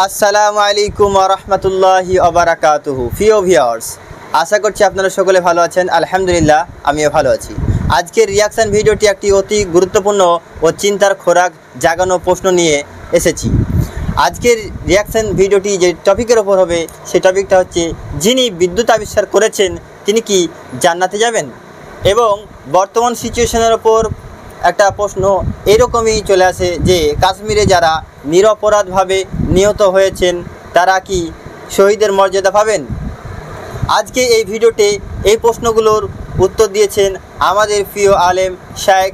আসসালামু আলাইকুম ওয়া রাহমাতুল্লাহি ওয়া বারাকাতুহু। প্রিয় ভিউয়ার্স, আশা করছি আপনারা সকলে ভালো আছেন। আলহামদুলিল্লাহ, আমিও ভালো আছি। আজকের রিয়াকশন ভিডিওটি একটি অতি গুরুত্বপূর্ণ ও চিন্তার খোরাক জাগানো প্রশ্ন নিয়ে এসেছি। আজকের রিয়াকশন ভিডিওটি যে টপিকের ওপর হবে সেই টপিকটা হচ্ছে, যিনি বিদ্যুৎ আবিষ্কার করেছেন তিনি কি জান্নাতে যাবেন? এবং বর্তমান সিচুয়েশনের ওপর একটা প্রশ্ন এরকমই চলে আসে যে কাশ্মীরে যারা নিরপরাধভাবে নিহত হয়েছেন তারা কি শহীদের মর্যাদা পাবেন? আজকে এই ভিডিওতে এই প্রশ্নগুলোর উত্তর দিয়েছেন আমাদের প্রিয় আলেম শায়েখ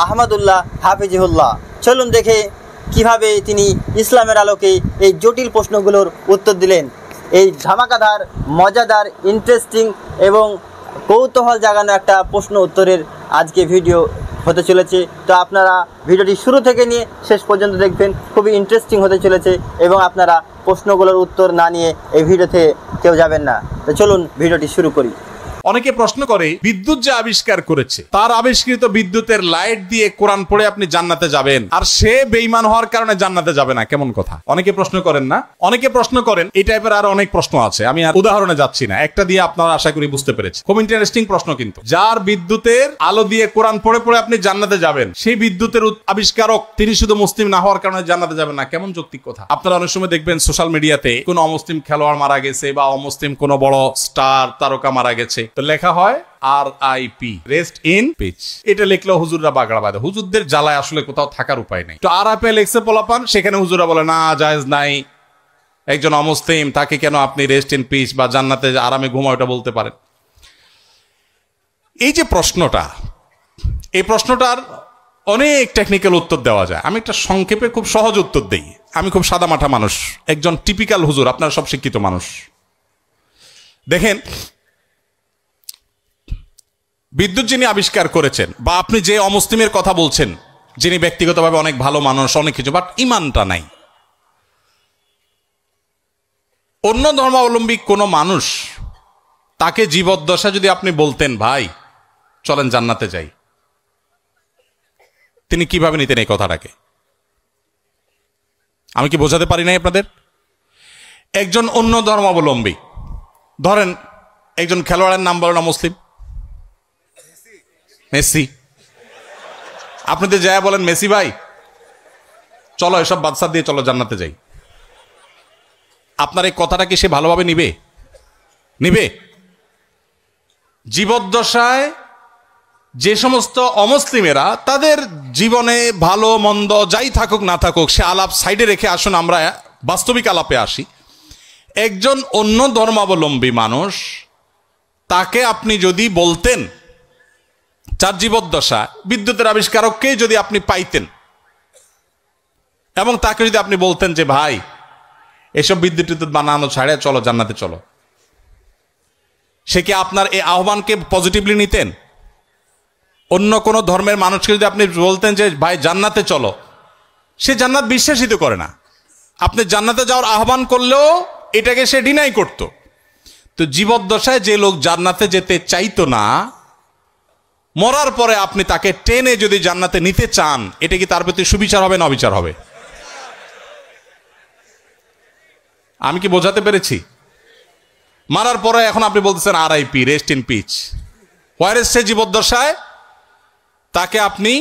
আহমদুল্লাহ হাফিজুল্লাহ। চলুন দেখে কিভাবে তিনি ইসলামের আলোকে এই জটিল প্রশ্নগুলোর উত্তর দিলেন। এই ধামাকাদার, মজাদার, ইন্টারেস্টিং এবং কৌতূহল জাগানো একটা প্রশ্ন উত্তরের আজকে ভিডিও হতে চলেছে। তো আপনারা ভিডিওটি শুরু থেকে নিয়ে শেষ পর্যন্ত দেখবেন, খুবই ইন্টারেস্টিং হতে চলেছে এবং আপনারা প্রশ্নগুলোর উত্তর না নিয়ে এই ভিডিওতে কেউ যাবেন না। তো চলুন ভিডিওটি শুরু করি। অনেকে প্রশ্ন করে, বিদ্যুৎ যে আবিষ্কার করেছে তার আবিষ্কৃত বিদ্যুতের লাইট দিয়ে কোরআন পড়ে আপনি জান্নাতে যাবেন, আর সে বেঈমান হওয়ার কারণে জান্নাতে যাবে না, কেমন কথা? অনেকে প্রশ্ন করেন না? অনেকে প্রশ্ন করেন। এই টাইপের আরো অনেক প্রশ্ন আছে, আমি আর উদাহরণে যাচ্ছি না, একটা দিয়ে আপনারা আশা করি বুঝতে পেরেছেন। খুব ইন্টারেস্টিং প্রশ্ন কিন্তু। যার বিদ্যুতের আলো দিয়ে কোরআন পড়ে পড়ে আপনি জান্নাতে যাবেন, সেই বিদ্যুতের আবিষ্কারক তিনি শুধু মুসলিম না হওয়ার কারণে জান্নাতে যাবেন না, কেমন যৌক্তিক কথা? আপনারা অনেক সময় দেখবেন সোশ্যাল মিডিয়াতে কোন অমুসলিম খেলোয়াড় মারা গেছে বা অমুসলিম কোন বড় স্টার তারকা মারা গেছে, তো লেখা হয় RIP, রেস্ট ইন পিচ। এটা লিখলেও হুজুররা বাগড়া বাঁধে। হুজুরদের জ্বালায় আসলে কোথাও থাকার উপায় নেই। তো RIP লেখছে পোলাপান, সেখানে হুজুররা বলে না, জায়েজ নাই, একজন অমুসলিম তাকে কেন আপনি রেস্ট ইন পিচ বা জান্নাতে আরামে ঘুমাও এটা বলতে পারেন? এই যে প্রশ্নটা, এই প্রশ্নটার অনেক টেকনিক্যাল উত্তর দেওয়া যায়। আমি একটা সংক্ষেপে খুব সহজ উত্তর দেই। আমি খুব সাদামাঠা মানুষ, একজন টিপিক্যাল হুজুর, আপনারা সব শিক্ষিত মানুষ। দেখেন, বিদ্যুৎ যিনি আবিষ্কার করেছেন বা আপনি যে অমুসলিমের কথা বলছেন, যিনি ব্যক্তিগতভাবে অনেক ভালো মানুষ, অনেক কিছু, বাট ইমানটা নাই, অন্য ধর্মাবলম্বী কোনো মানুষ তাকে জীবদ্দশা যদি আপনি বলতেন, ভাই চলেন জান্নাতে যাই, তিনি কিভাবে নিতেন এই কথাটাকে? আমি কি বোঝাতে পারি নাই আপনাদের? একজন অন্য ধর্মাবলম্বী, ধরেন একজন খেলোয়াড়ের নাম বলেন মুসলিম, মেসি। আপনাদের যায় বলেন, মেসি ভাই চলো এসব বাদশা দিয়ে চলো জান্নাতে যাই, আপনার এই কথাটা কি সে ভালোভাবে নিবে? নিবে? জীবদ্দশায় যে সমস্ত অমুসলিমেরা তাদের জীবনে ভালো মন্দ যাই থাকুক না থাকুক, সে আলাপ সাইডে রেখে আসুন আমরা বাস্তবিক আলাপে আসি। একজন অন্য ধর্মাবলম্বী মানুষ, তাকে আপনি যদি বলতেন, যার জীবদ্দশা বিদ্যুতের আবিষ্কারককে যদি আপনি পাইতেন এবং তাকে যদি আপনি বলতেন যে ভাই এসব বিদ্যুৎ বানানো ছাড়ে চলো জান্নাতে চলো, সে কি আপনার এই আহ্বানকে পজিটিভলি নিতেন? অন্য কোন ধর্মের মানুষকে যদি আপনি বলতেন যে ভাই জান্নাতে চলো, সে জান্নাত বিশ্বাসিত করে না। আপনি জান্নাতে যাওয়ার আহ্বান করলেও এটাকে সে ডিনাই করত। তো জীবদ্দশায় যে লোক জান্নাতে যেতে চাইতো না, মরার পরে আপনি তাকে টেনে যদি জান্নাতে নিতে চান, এটা কি তার প্রতি সুবিচার হবে না অবিচার হবে? আমি কি বোঝাতে পেরেছি? মারার পরে এখন আপনি বলতেছেন RIP, রেস্ট ইন পিচ। ওয়ারেস সে জীবদ্দশায় তাকে আপনি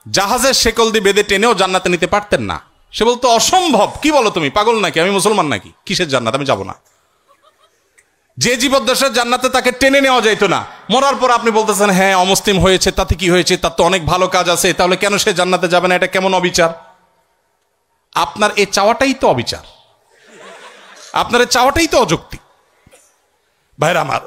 জাহাজের শেকল দিয়ে বেঁধে টেনেও জান্নাতে নিতে পারতেন না। সে বলতো অসম্ভব, কি বলো তুমি, পাগল নাকি, আমি মুসলমান নাকি, কিসের জান্নাত, আমি যাব না। যে জীবদ্দশার জান্নাতে তাকে টেনে নেওয়া যাইতো না, মরার পর আপনি বলতেছেন হ্যাঁ অমুসলিম হয়েছে, তাতে কি হয়েছে, তার তো অনেক ভালো কাজ আছে, তাহলে কেন সে জান্নাতে যাবে না? এটা কেমন অবিচার? আপনার এই চাওয়াটাই তো অবিচার, আপনার এই চাওয়াটাই তো অযৌক্তিক। ভাইরা আমার,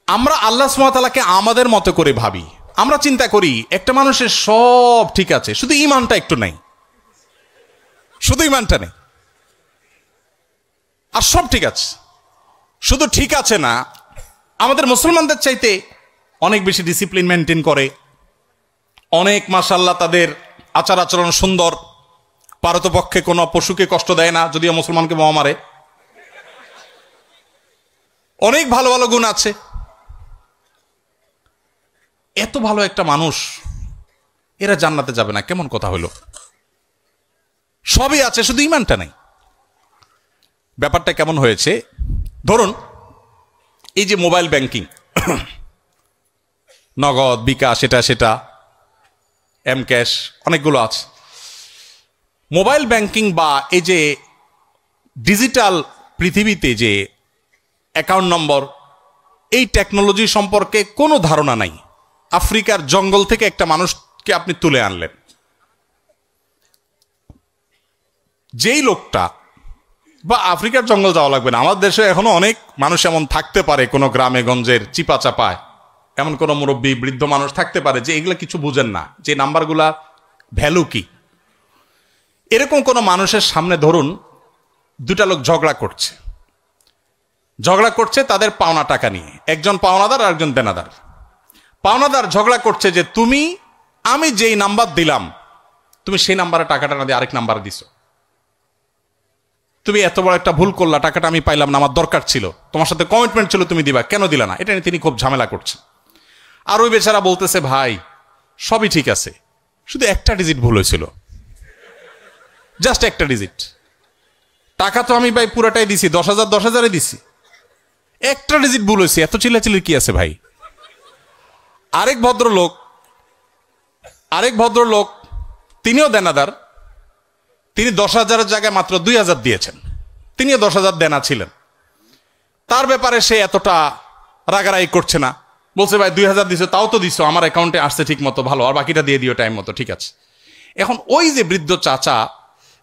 আমরা আল্লাহ সুবহানাহু ওয়া তাআলাকে আমাদের মতো করে ভাবি। আমরা চিন্তা করি একটা মানুষের সব ঠিক আছে, শুধু ঈমানটা একটু নাই, শুধু ঈমানটা নেই, আর সব ঠিক আছে। শুধু ঠিক আছে না, আমাদের মুসলমানদের চাইতে অনেক বেশি ডিসিপ্লিন মেনটেন করে, অনেক মাশাআল্লাহ তাদের আচার আচরণ সুন্দর, পারতপক্ষে কোনো পশুকে কষ্ট দেয় না, যদিও মুসলমানকে বোমা মারে, অনেক ভালো ভালো গুণ আছে। এত ভালো একটা মানুষ, এরা জান্নাতে যাবে না, কেমন কথা হলো? সবই আছে, শুধু ইমানটা নেই। ব্যাপারটা কেমন হয়েছে, ধরুন এই যে মোবাইল ব্যাংকিং, নগদ, বিকাশ, সেটা এম ক্যাশ, অনেকগুলো আছে। মোবাইল ব্যাংকিং বা এই যে ডিজিটাল পৃথিবীতে যে অ্যাকাউন্ট নম্বর, এই টেকনোলজি সম্পর্কে কোনো ধারণা নাই। আফ্রিকার জঙ্গল থেকে একটা মানুষকে আপনি তুলে আনলেন, যেই লোকটা, বা আফ্রিকার জঙ্গল যাওয়া লাগবে না, আমাদের দেশে এখনো অনেক মানুষ এমন থাকতে পারে, কোনো গ্রামে গঞ্জের চিপা চাপায় এমন কোনো মুরব্বী বৃদ্ধ মানুষ থাকতে পারে যে এগুলো কিছু বুঝেন না, যে নাম্বারগুলা ভ্যালু কি। এরকম কোনো মানুষের সামনে ধরুন দুটা লোক ঝগড়া করছে তাদের পাওনা টাকা নিয়ে, একজন পাওনাদার আর একজন দেনাদার। পাওনাদার ঝগড়া করছে যে আমি যেই নাম্বার দিলাম তুমি সেই নাম্বারে টাকাটা না দিয়ে আরেক নাম্বার দিছো, তুমি এত বড় একটা ভুল করলা, টাকাটা আমি পাইলাম না, আমার দরকার ছিল, তোমার সাথে কমিটমেন্ট ছিল, তুমি দিবা, কেন দিলা না? এটা নিয়ে তিনি খুব ঝামেলা করছেন। আর ওই বেচারা বলতেছে, ভাই সবই ঠিক আছে, শুধু একটা ডিজিট ভুল হয়েছিল, জাস্ট একটা ডিজিট, টাকা তো আমি ভাই পুরাটাই দিছি, 10,000 10,000 দিছি, একটা ডিজিট ভুল হয়েছে, এত চিল্লাচিল্লির কি আছে ভাই? আরেক ভদ্রলোক তিনিও দেনাদার, তিনি 10,000-এর জায়গায় মাত্র 2,000 দিয়েছেন, তিনিও 10,000 দেনা ছিলেন। তার ব্যাপারে সে এতটা রাগারাগি করছে না, বলছে ভাই 2,000 দিছো, তাও তো দিছো, আমার অ্যাকাউন্টে আসছে ঠিক মতো, ভালো, আর বাকিটা দিয়ে দিও টাইম মতো, ঠিক আছে। এখন ওই যে বৃদ্ধ চাচা,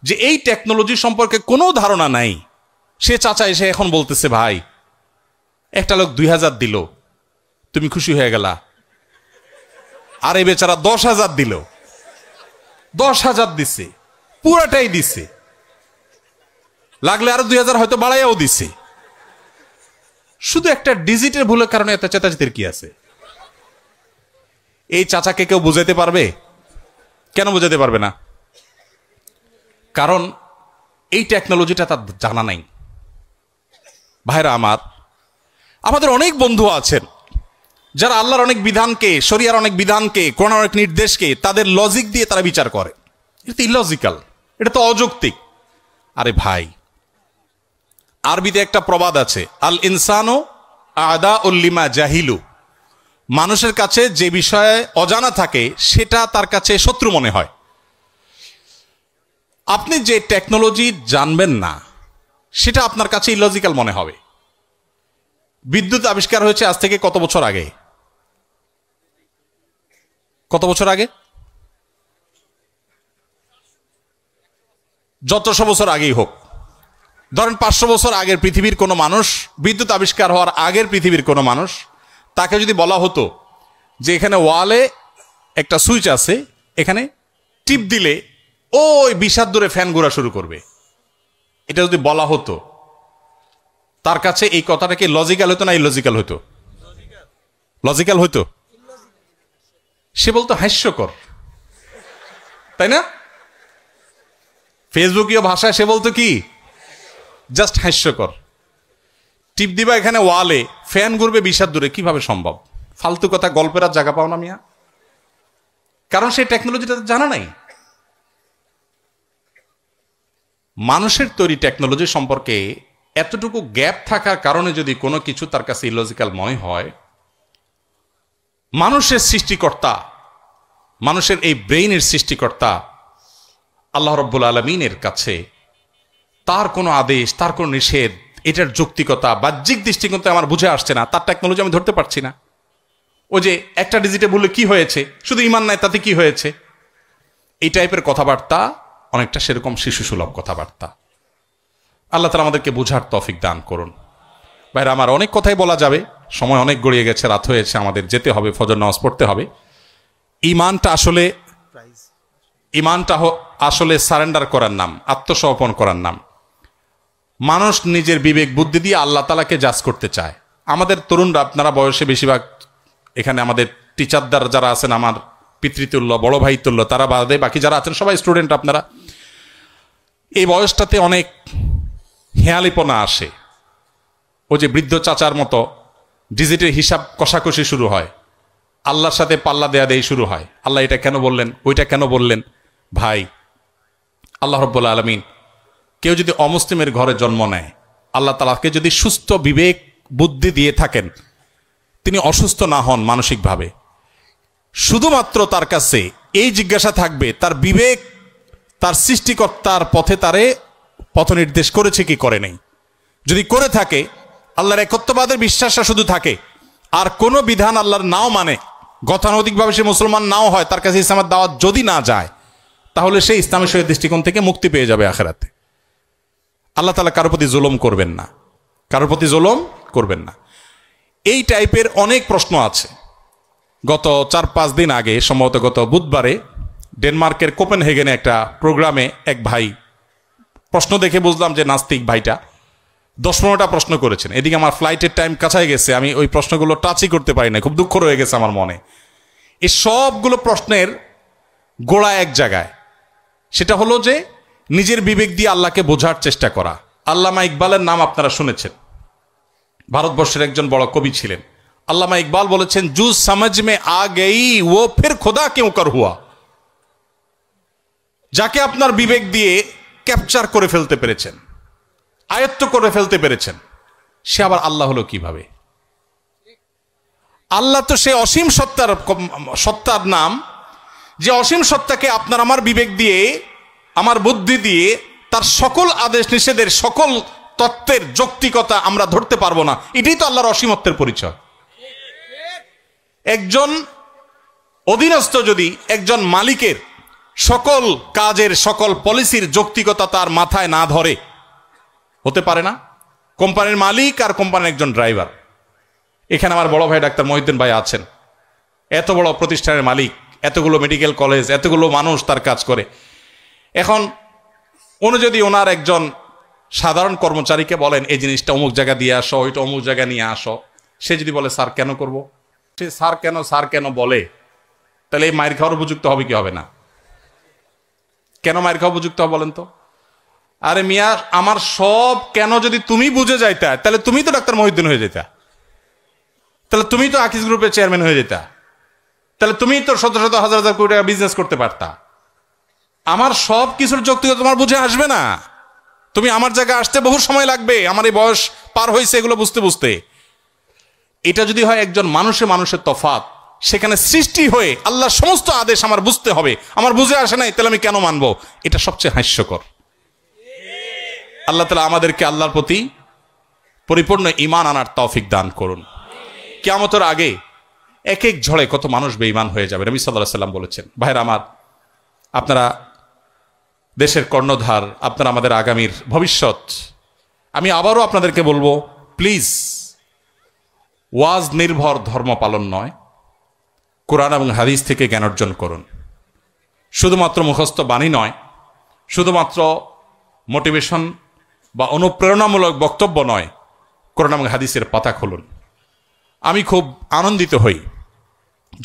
যে এই টেকনোলজি সম্পর্কে কোনো ধারণা নাই, সে চাচা এসে এখন বলতেছে, ভাই একটা লোক 2,000 দিল, তুমি খুশি হয়ে গেলা, আর এই বেচারা 10,000 দিল, 10,000 দিছে, পুরাটাই দিছে, লাগলে আরো 2,000 হয়তো বাড়াইয়াও দিছে, শুধু একটা ডিজিটের ভুলের কারণে এত চেতাচেতির কি আছে? এই চাচাকে কেউ বুঝাইতে পারবে? কেন বুঝাতে পারবে না? কারণ এই টেকনোলজিটা তার জানা নাই। ভাইরা আমার, আমাদের অনেক বন্ধু আছেন যারা আল্লাহর অনেক বিধানকে, শরিয়ার অনেক বিধানকে, কোরআনের অনেক নির্দেশকে তাদের লজিক দিয়ে তারা বিচার করে। এটা তো ইলজিক্যাল, এটা তো অযৌক্তিক। আরে ভাই, আরবিতে একটা প্রবাদ আছে, আল ইনসানু আদাউল লিমা জাহিলু, মানুষের কাছে যে বিষয়ে অজানা থাকে সেটা তার কাছে শত্রু মনে হয়। আপনি যে টেকনোলজি জানবেন না সেটা আপনার কাছে ইলজিক্যাল মনে হবে। বিদ্যুৎ আবিষ্কার হয়েছে আজ থেকে কত বছর আগে? কত বছর আগে? যতশো বছর আগেই হোক, ধরেন 500 বছর আগের পৃথিবীর কোনো মানুষ, বিদ্যুৎ আবিষ্কার হওয়ার আগের পৃথিবীর কোনো মানুষ, তাকে যদি বলা হতো যে এখানে ওয়ালে একটা সুইচ আছে, এখানে টিপ দিলে ওই 20 হাত দূরে ফ্যান ঘোরা শুরু করবে, এটা যদি বলা হতো, তার কাছে এই কথাটা কি লজিক্যাল হতো না ইলজিক্যাল হতো? লজিক্যাল হতো। সে বলতো হাস্যকর, তাই না? ফেসবুকীয় ভাষায় সে বলতো কি, জাস্ট হাস্যকর। টিপ দিবা এখানে ওয়ালে, ফ্যান ঘুরবে 20 হাত দূরে, কিভাবে সম্ভব? ফালতু কথা, গল্পের আর জায়গা পাও না মিয়া, কারণ সেই টেকনোলজিটা জানা নাই। মানুষের তৈরি টেকনোলজি সম্পর্কে এতটুকু গ্যাপ থাকার কারণে যদি কোনো কিছু তার কাছে ইলজিক্যাল মনে হয়, মানুষের সৃষ্টিকর্তা, মানুষের এই ব্রেইনের সৃষ্টিকর্তা আল্লাহ রাব্বুল আলামিনের কাছে তার কোনো আদেশ, তার কোনো নিষেধ, এটার যৌক্তিকতা বাহ্যিক দৃষ্টিকোণ আমার বুঝে আসছে না, তার টেকনোলজি আমি ধরতে পারছি না। ওই যে একটা ডিজিটে বললে কি হয়েছে, শুধু ইমান নাই তাতে কি হয়েছে, এই টাইপের কথাবার্তা অনেকটা সেরকম শিশু সুলভ কথাবার্তা। আল্লাহ তাআলা আমাদেরকে বুঝার তৌফিক দান করুন। ভাইরা আমার, অনেক কথাই বলা যাবে, সময় অনেক গড়িয়ে গেছে, রাত হয়েছে, আমাদের যেতে হবে, ফজর নামাজ পড়তে হবে। ইমানটা আসলে সারেন্ডার করার নাম, আত্মসমর্পণ করার নাম। মানুষ নিজের বিবেক বুদ্ধি দিয়ে আল্লাহ তাআলাকে জাজ করতে চায়। আমাদের তরুণরা, আপনারা বয়সে বেশিরভাগ, এখানে আমাদের টিচারদার যারা আছেন, আমার পিতৃতুল্য, বড় ভাই তুল্য, তারা বাদে বাকি যারা আছেন সবাই স্টুডেন্ট। আপনারা এই বয়সটাতে অনেক হেয়ালিপনা আসে। ও যে বৃদ্ধ চাচার মতো ডিজিটের হিসাব কষাকষি শুরু হয়, আল্লাহর সাথে পাল্লা দেয়া দেই শুরু হয়। আল্লাহ এটা কেন বললেন, ওইটা কেন বললেন? ভাই, আল্লাহ রাব্বুল আলামিন কেউ যদি অমুসলিমের ঘরে জন্ম নেয়, আল্লাহ তাআলাকে যদি সুস্থ বিবেক বুদ্ধি দিয়ে থাকেন, তিনি অসুস্থ না হন মানসিকভাবে, শুধুমাত্র তার কাছে এই জিজ্ঞাসা থাকবে তার বিবেক তার সৃষ্টিকর্তার পথে তারে পথ নির্দেশ করেছে কি করে নাই। যদি করে থাকে, আল্লাহর একত্ববাদের বিশ্বাসটা শুধু থাকে, আর কোনো বিধান আল্লাহর নাও মানে, গতানুগতিকভাবে সে মুসলমান নাও হয়, তার কাছে ইসলামের দাওয়াত যদি না যায়, তাহলে সে ইসলামের শরীয়ত দৃষ্টিকোণ থেকে মুক্তি পেয়ে যাবে আখিরাতে। আল্লাহ তাআলা কারোর প্রতি জুলুম করবেন না, কারোর প্রতি জুলুম করবেন না। এই টাইপের অনেক প্রশ্ন আছে। গত 4-5 দিন আগে, সম্ভবত গত বুধবারে, ডেনমার্কের কোপেনহেগেনে একটা প্রোগ্রামে এক ভাই, প্রশ্ন দেখে বুঝলাম যে নাস্তিক ভাইটা 10-15টা প্রশ্ন করেছেন। এদিকে আমার ফ্লাইটের টাইম কাছায় গেছে, আমি ওই প্রশ্নগুলো টাচই করতে পারি না, খুব দুঃখ রয়ে গেছে আমার মনে। এই সবগুলো প্রশ্নের গোড়া এক জায়গায়, সেটা হলো যে নিজের বিবেক দিয়ে আল্লাহকে বোঝার চেষ্টা করা। আল্লামা ইকবালের নাম আপনারা শুনেছেন, ভারতবর্ষের একজন বড় কবি ছিলেন। আল্লামা ইকবাল বলেছেন, জু সমঝ মে আ গই ও ফির খোদা কেউ কর হুয়া। যাকে আপনার বিবেক দিয়ে ক্যাপচার করে ফেলতে পেরেছেন, আয়ত্ত করে ফেলতে পেরেছেন, সে আবার আল্লাহ হলো কিভাবে? আল্লাহ তো সে অসীম সত্তার নাম, যে অসীম সত্তাকে আপনার আমার বিবেক দিয়ে, আমার বুদ্ধি দিয়ে তার সকল আদেশ নিষেধের সকল তত্ত্বের যৌক্তিকতা আমরা ধরতে পারবো না। এটাই তো আল্লাহর অসীমত্বের পরিচয়। একজন অধীনস্থ যদি একজন মালিকের সকল কাজের সকল পলিসির যৌক্তিকতা তার মাথায় না ধরে, হতে পারে না। কোম্পানির মালিক আর কোম্পানির একজন ড্রাইভার, এখানে আমার বড় ভাই ডাক্তার মহিউদ্দিন ভাই আছেন, এত বড় প্রতিষ্ঠানের মালিক, এতগুলো মেডিকেল কলেজ, এতগুলো মানুষ তার কাজ করে। এখন উনি যদি ওনার একজন সাধারণ কর্মচারীকে বলেন এই জিনিসটা অমুক জায়গা দিয়ে আসো, ওইটা অমুক জায়গা নিয়ে আসো, সে যদি বলে স্যার কেন করব, সে স্যার কেন বলে, তাহলে এই মায়ের খাওয়ার উপযুক্ত হবে কি হবে না? কেন মায়ের খাওয়া উপযুক্ত হবে বলেন তো? আরে মিয়া, আমার সব কেন যদি তুমি বুঝে যাইতা, তাহলে তুমি তো ডাক্তার মহিউদ্দিন হয়ে যেতা, তাহলে তুমি তো আকিজ গ্রুপের চেয়ারম্যান হয়ে যেতা, তাহলে তুমি তো শত শত হাজার হাজার কোটি টাকা বিজনেস করতে পারতা। আমার সব কিছুর যৌক্তিকতা তোমার বুঝে আসবে না। তুমি আমার জায়গায় আসতে বহু সময় লাগবে, আমার এই বয়স পার হয়েছে এগুলো বুঝতে বুঝতে। এটা যদি হয় একজন মানুষের তফাৎ, সেখানে সৃষ্টি হয়ে আল্লাহর সমস্ত আদেশ আমার বুঝতে হবে, আমার বুঝে আসে নাই, তাহলে আমি কেন মানবো? এটা সবচেয়ে হাস্যকর। আল্লাহ তাআলা আমাদেরকে আল্লাহর প্রতি পরিপূর্ণ ঈমান আনার তৌফিক দান করুন। কিয়ামতের আগে এক এক ঝড়ে কত মানুষ বেঈমান হয়ে যাবে। নবী সাল্লাল্লাহু আলাইহি ওয়াসাল্লাম বলেছেন, ভাইরা আমার, আপনারা দেশের কর্ণধার, আপনারা আমাদের আগামীর ভবিষ্যৎ। আমি আবারও আপনাদেরকে বলবো, প্লিজ, ওয়াজ নির্ভর ধর্ম পালন নয়, কোরআন এবং হাদিস থেকে জ্ঞান অর্জন করুন। শুধুমাত্র মুখস্থ বাণী নয়, শুধুমাত্র মোটিভেশন বা অনুপ্রেরণামূলক বক্তব্য নয়, কোরআন এবং হাদিসের পাতা খুলুন। আমি খুব আনন্দিত হই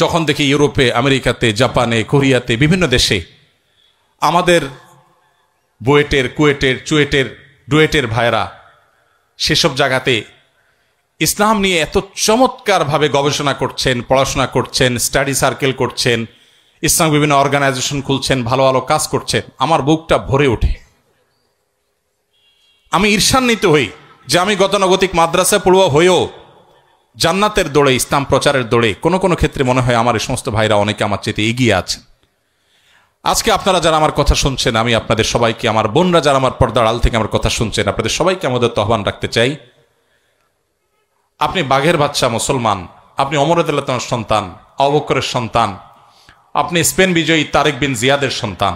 যখন দেখি ইউরোপে, আমেরিকাতে, জাপানে, কোরিয়াতে, বিভিন্ন দেশে আমাদের বুয়েটের, কুয়েটের, চুয়েটের, ডুয়েটের ভাইয়েরা সেসব জায়গাতে ইসলাম নিয়ে এত চমৎকারভাবে গবেষণা করছেন, পড়াশোনা করছেন, স্টাডি সার্কেল করছেন, ইসলাম বিভিন্ন অর্গানাইজেশন খুলছেন, ভালো ভালো কাজ করছেন। আমার বুকটা ভরে ওঠে। আমি ঈর্ষান্বিত হই যে আমি গতানুগতিক মাদ্রাসা পড়ুয়া হয়েও জান্নাতের দৌড়ে, ইসলাম প্রচারের দৌড়ে কোনো কোনো ক্ষেত্রে মনে হয় আমার এই সমস্ত ভাইরা অনেকে আমার চেয়ে এগিয়ে আছেন। আজকে আপনারা যারা আমার কথা শুনছেন, আমি আপনাদের সবাইকে, আমার বোনরা যারা আমার পর্দার আড়াল থেকে আমার কথা শুনছেন, আপনাদের সবাইকে আমাদের আহ্বান রাখতে চাই, আপনি বাঘের বাচ্চা মুসলমান, আপনি ওমর রাদিয়াল্লাহু তাআলার সন্তান, আবু বকরের সন্তান, আপনি স্পেন বিজয়ী তারেক বিন জিয়াদের সন্তান।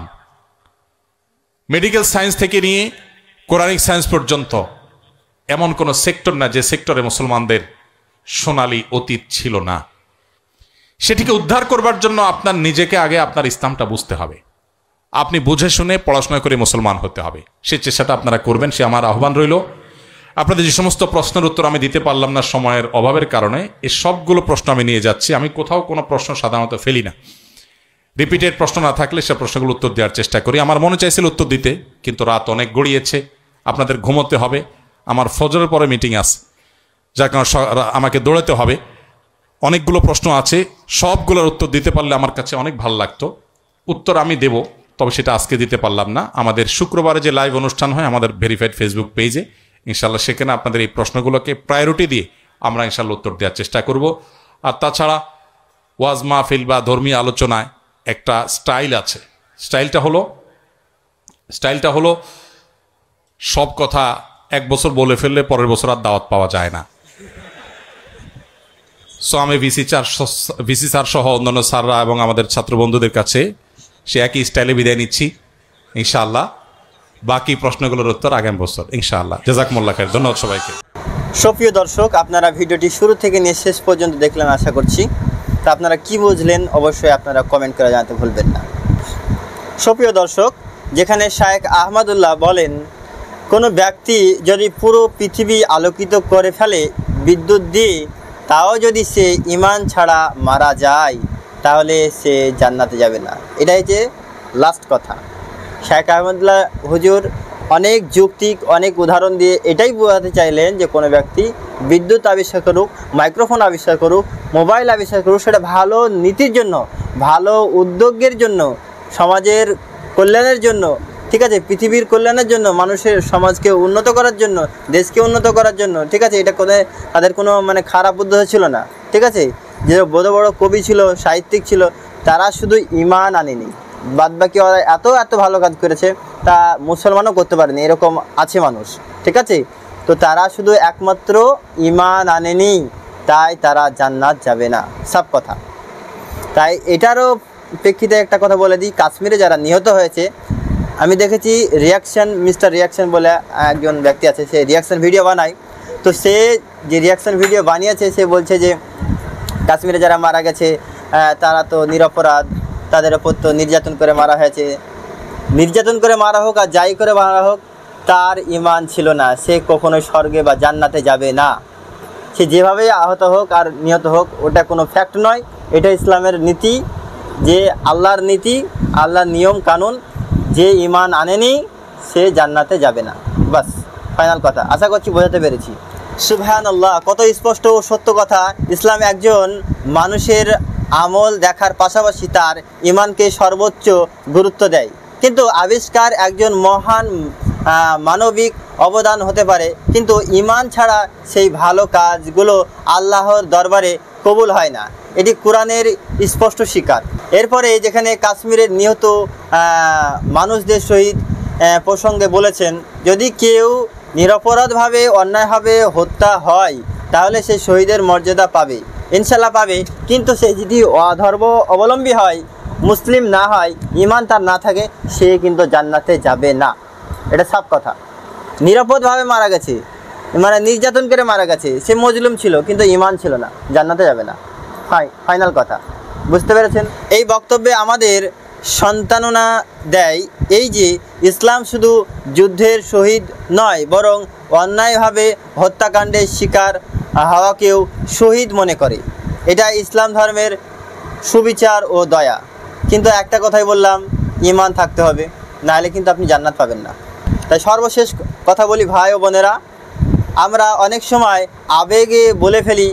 মেডিকেল সায়েন্স থেকে নিয়ে কোরআনিক সায়েন্স পর্যন্ত এমন কোনো সেক্টর না যে সেক্টরে মুসলমানদের সোনালী অতীত ছিল না। সেটিকে উদ্ধার করবার জন্য আপনার নিজেকে আগে আপনার ইসলামটা বুঝতে হবে। আপনি বুঝে শুনে পড়াশোনা করে মুসলমান হতে হবে। সে চেষ্টাটা আপনারা করবেন, সে আমার আহ্বান রইল। আপনাদের যে সমস্ত প্রশ্নের উত্তর আমি দিতে পারলাম না সময়ের অভাবের কারণে, এই সবগুলো প্রশ্ন আমি নিয়ে যাচ্ছি। আমি কোথাও কোনো প্রশ্ন সাধারণত ফেলি না, রিপিটেড প্রশ্ন না থাকলে সে প্রশ্নগুলো উত্তর দেওয়ার চেষ্টা করি। আমার মনে চাইছিল উত্তর দিতে, কিন্তু রাত অনেক গড়িয়েছে, আপনাদের ঘুমোতে হবে, আমার ফজরের পরে মিটিং আছে, যার কারণে আমাকে দৌড়াতে হবে। অনেকগুলো প্রশ্ন আছে, সবগুলোর উত্তর দিতে পারলে আমার কাছে অনেক ভালো লাগতো। উত্তর আমি দেব, তবে সেটা আজকে দিতে পারলাম না। আমাদের শুক্রবারে যে লাইভ অনুষ্ঠান হয় আমাদের ভেরিফাইড ফেসবুক পেজে, ইনশাল্লাহ সেখানে আপনাদের এই প্রশ্নগুলোকে প্রায়োরিটি দিয়ে আমরা ইনশাল্লাহ উত্তর দেওয়ার চেষ্টা করব। আর তাছাড়া ওয়াজ মাহফিল বা ধর্মীয় আলোচনায় একটা স্টাইল আছে। স্টাইলটা হলো সব কথা এক বছর বলে ফেললে পরের বছর আর দাওয়াত পাওয়া যায় না। সো আমি ভিসি স্যার সহ অন্যান্য স্যাররা এবং আমাদের ছাত্র বন্ধুদের কাছে সে একই স্টাইলে বিদায় নিচ্ছি ইনশাআল্লাহ। বাকি প্রশ্নগুলোর উত্তর আগামী বছর ইনশাআল্লাহ। জাযাকুমুল্লাহ খাইর। ধন্যবাদ সবাইকে। সুপ্রিয় দর্শক, আপনারা ভিডিওটি শুরু থেকে নিয়ে শেষ পর্যন্ত দেখলেন আশা করছি। তা আপনারা কি বুঝলেন অবশ্যই আপনারা কমেন্ট করে জানাতে ভুলবেন না। সুপ্রিয় দর্শক, যেখানে শায়েখ আহমদুল্লাহ বলেন কোনো ব্যক্তি যদি পুরো পৃথিবী আলোকিত করে ফেলে বিদ্যুৎ দিয়ে, তাও যদি সে ঈমান ছাড়া মারা যায় তাহলে সে জান্নাতে যাবে না। এটাই যে লাস্ট কথা। শায়েখ আহমদুল্লাহ হুজুর অনেক যৌক্তিক অনেক উদাহরণ দিয়ে এটাই বোঝাতে চাইলেন যে কোনো ব্যক্তি বিদ্যুৎ আবিষ্কার করুক, মাইক্রোফোন আবিষ্কার করুক, মোবাইল আবিষ্কার করুক, সেটা ভালো নীতির জন্য, ভালো উদ্যোগের জন্য, সমাজের কল্যাণের জন্য, ঠিক আছে, পৃথিবীর কল্যাণের জন্য, মানুষের সমাজকে উন্নত করার জন্য, দেশকে উন্নত করার জন্য, ঠিক আছে। এটা কোথায় তাদের কোনো মানে খারাপ উদ্দেশ্য ছিল না, ঠিক আছে। যে বড় বড় কবি ছিল, সাহিত্যিক ছিল, তারা শুধু ঈমান আনেনি, বাদবাকি ওরা এত ভালো কাজ করেছে তা মুসলমানও করতে পারেনি, এরকম আছে মানুষ, ঠিক আছে। তো তারা শুধু একমাত্র ঈমান আনেনি, তাই তারা জান্নাত যাবে না, সব কথা। তাই এটারও প্রেক্ষিতে একটা কথা বলে দিই, কাশ্মীরে যারা নিহত হয়েছে, আমি দেখেছি মিস্টার রিয়াকশন বলে একজন ব্যক্তি আছে, সে রিয়াকশন ভিডিও বানায়। তো সে যে রিয়াকশন ভিডিও বানিয়েছে সে বলছে যে কাশ্মীরে যারা মারা গেছে তারা তো নিরপরাধ, তাদের ওপর তো নির্যাতন করে মারা হয়েছে। নির্যাতন করে মারা হোক আর যাই করে মারা হোক, তার ঈমান ছিল না, সে কখনোই স্বর্গে বা জান্নাতে যাবে না। সে যেভাবে আহত হোক আর নিহত হোক, ওটা কোনো ফ্যাক্ট নয়, এটা ইসলামের নীতি, যে আল্লাহর নীতি, আল্লাহর নিয়ম কানুন। যে ঈমান আনেনি সে জান্নাতে যাবে না, বাস ফাইনাল কথা। আশা করছি বোঝাতে পেরেছি। সুবহানাল্লাহ, কত স্পষ্ট ও সত্য কথা। ইসলাম একজন মানুষের আমল দেখার পাশাপাশি তার ঈমানকে সর্বোচ্চ গুরুত্ব দেয়। কিন্তু আবিষ্কার একজন মহান মানবিক অবদান হতে পারে, কিন্তু ঈমান ছাড়া সেই ভালো কাজগুলো আল্লাহর দরবারে কবুল হয় না। এটি কোরআনের স্পষ্ট স্বীকার। এরপরে যেখানে কাশ্মীরের নিহত মানুষদের শহীদ প্রসঙ্গে বলেছেন, যদি কেউ নিরপরাধভাবে অন্যায়ভাবে হত্যা হয় তাহলে সে শহীদের মর্যাদা পাবে, ইনশাল্লাহ পাবে। কিন্তু সে যদি অধর্ম অবলম্বী হয়, মুসলিম না হয়, ঈমান তার না থাকে, সে কিন্তু জান্নাতে যাবে না। এটা সব কথা। নিরাপদভাবে মারা গেছে, মানে নির্যাতন করে মারা গেছে, সে মজলুম ছিল কিন্তু ঈমান ছিল না, জান্নাতে যাবে না। ফাইনাল কথা, বুঝতে পেরেছেন? এই বক্তব্যে আমাদের সন্তাননা দেয় এই যে ইসলাম শুধু যুদ্ধের শহীদ নয়, বরং অন্যায়ভাবে হত্যাকাণ্ডের শিকার হওয়াকেও শহীদ মনে করে। এটা ইসলাম ধর্মের সুবিচার ও দয়া। কিন্তু একটা কথাই বললাম, ঈমান থাকতে হবে, নাহলে কিন্তু আপনি জান্নাত পাবেন না। তাই সর্বশেষ কথা বলি ভাই ও বোনেরা, আমরা অনেক সময় আবেগে বলে ফেলি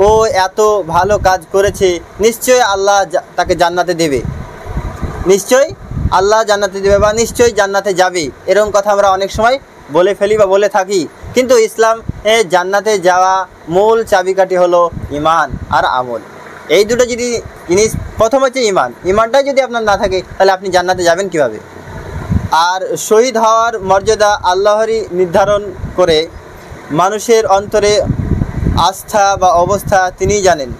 ও এত ভালো কাজ করেছে, নিশ্চয়ই আল্লাহ তাকে জান্নাতে দেবে, নিশ্চয়ই আল্লাহ জান্নাতে দেবে বা নিশ্চয়ই জান্নাতে যাবে, এরকম কথা আমরা অনেক সময় বলে ফেলি বা বলে থাকি। কিন্তু ইসলামে জান্নাতে যাওয়া মূল চাবিকাঠি হলো ঈমান আর আমল। এই দুটো যদি জিনিস, প্রথম হচ্ছে ঈমান, ঈমানটাই যদি আপনার না থাকে তাহলে আপনি জান্নাতে যাবেন কিভাবে? আর শহীদ হওয়ার মর্যাদা আল্লাহরই নির্ধারণ করে। মানুষের অন্তরে আস্থা বা অবস্থা তিনিই জানেন।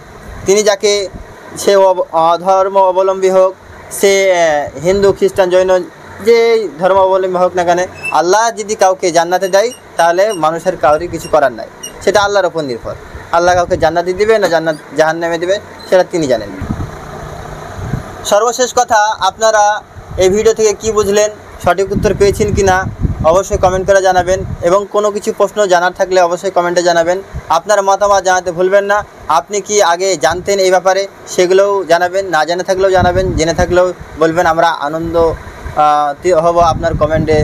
তিনি যাকে, সে ধর্ম অবলম্বী হোক, সে হিন্দু খ্রিস্টান জৈন যে ধর্ম অবলম্বী হোক না কেন, আল্লাহ যদি কাউকে জান্নাতে দেয় তাহলে মানুষের কাউরই কিছু করার নাই, সেটা আল্লাহর ওপর নির্ভর। আল্লাহ কাউকে জান্নাতে দিবে না জাহান্নামে দিবে সেটা তিনি জানেন। সর্বশেষ কথা, আপনারা এই ভিডিও থেকে কি বুঝলেন, সঠিক উত্তর পেয়েছেন কি না অবশ্যই কমেন্ট করে জানাবেন, এবং কোনো কিছু প্রশ্ন জানার থাকলে অবশ্যই কমেন্টে জানাবেন। আপনার মতামত জানাতে ভুলবেন না। আপনি কি আগে জানতেন এই ব্যাপারে, সেগুলোও জানাবেন, না জেনে থাকলেও জানাবেন, জেনে থাকলেও বলবেন। আমরা আনন্দ হব আপনার কমেন্টে,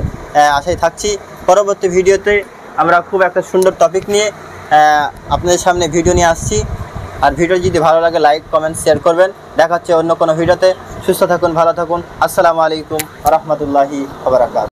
আশায় থাকছি। পরবর্তী ভিডিওতে আমরা খুব একটা সুন্দর টপিক নিয়ে আপনাদের সামনে ভিডিও নিয়ে আসছি। আর ভিডিও যদি ভালো লাগে লাইক কমেন্ট শেয়ার করবেন। দেখা হচ্ছে অন্য কোনো ভিডিওতে। সুস্থ থাকুন, ভালো থাকুন। আসসালামু আলাইকুম রহমতুল্লাহি ওয়া বারাকাতুহু।